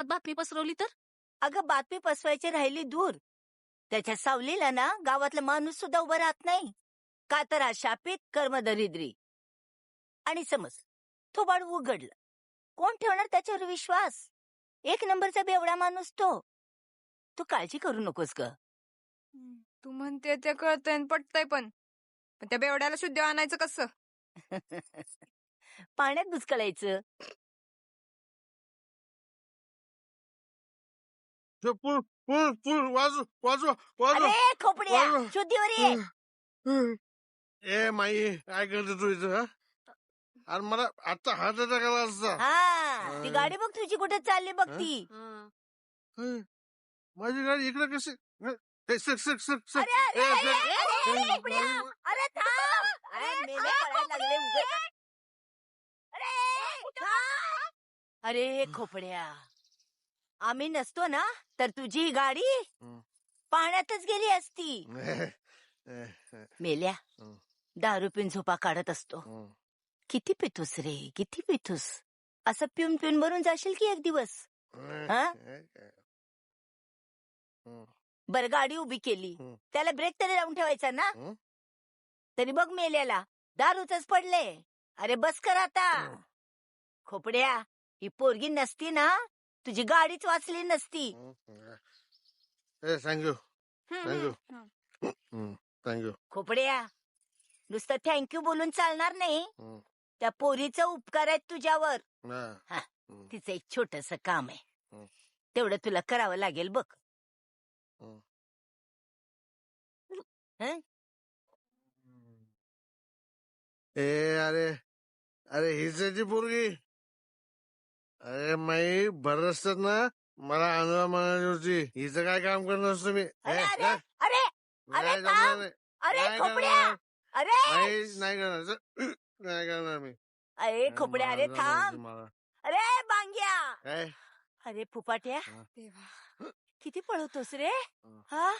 बातमी पसरवली तर? अगं बातमी पसवायची राहिली दूर, त्याच्या सावलीला ना गावातला माणूस सुद्धा उभा राहत नाही. का तर हा शापित कर्मदरिद्री. आणि समज तो बाळ उघडलं, कोण ठेवणार त्याच्यावर विश्वास? एक नंबरचा बेवडा माणूस तो. तू काळजी करू नकोस ग. तू म्हणते ते कळतंय आणि पटतंय पण त्या बेवड्याला शुद्ध आणायचं कसं? पाण्यात बुचकळायचं. पूर पूर पूर वाजू वाजू वाजू. अरे खोपड्या, वाजवा. शुद्धीवर ये. ए माई काय करते तू इथं हा? अरे मला आता हार्ट अटॅक आला असता. हा ती गाडी बघ तुझी कुठे चालली बघ ती. माझी गाडी इकडे कशी सक सक सक सक. अरे अरे अरे अरे खोपड्या, अरे थांब. अरे मेले पळायला लागले उगाच. अरे थांब. अरे खोपड्या, आम्ही नसतो ना तर तुझी ही गाडी पाण्यातच गेली असती. मेल्या, दारू पिऊन झोपा काढत असतो. किती पितोस रे, किती पितोस? असं पिऊन पिऊन मरून जाशील की एक दिवस. बर गाडी उभी केली, त्याला ब्रेक तरी लावून ठेवायचा ना. तरी बघ मेल्याला दारूच पडले. अरे बस कर आता. खोपड्या, ही पोरगी नसती ना तुझी गाडीच वाचली नसती. Thank you thank you thank you. खोपड्या, नुसतं थँक्यू बोलून चालणार नाही. त्या पोरीचा उपकार आहे तुझ्यावर. तिचं एक छोटस काम आहे, तेवढं तुला करावं लागेल बघ. ए अरे अरे हिची पोरगी. अरे माई भरसतात ना मला अनुवा म्हणाली होती. हिचं काय काम करणार असतो मी. अरे अरे अरे अरे थांब. अरे खोपड्या, अरे नाही करणार नाही करणार मी. अरे खोपड्या, अरे थांब. अरे बांग्या, काय अरे फुपाट्या, देवा, किती पळवतोस रे. हा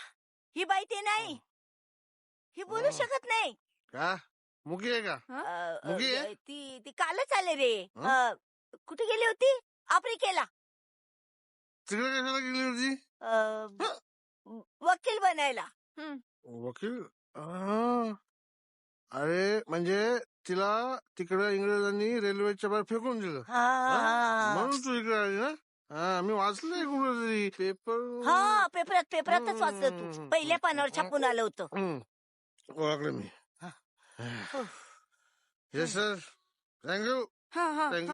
ही बाई ते नाही, ही बोलू शकत नाही. का मुकी आहे का? मुकी आहे? ती कालच आले रे. कुठे गेली होती? आफ्रिकेला. तिकडे कशाला गेली होती? वकील बनायला. वकील? अरे म्हणजे तिला तिकडे इंग्रजांनी रेल्वेच्या बाहेर फेकून दिलं म्हणून तू इकडे आली ना. हा मी वाचलंय कुठेतरी पेपर. हा पेपरातच वाचलं तू. पहिल्या पानावर छापून आलं होतं. ओळखलं मी. Yes sir, thank you. हा हा थँक्यू.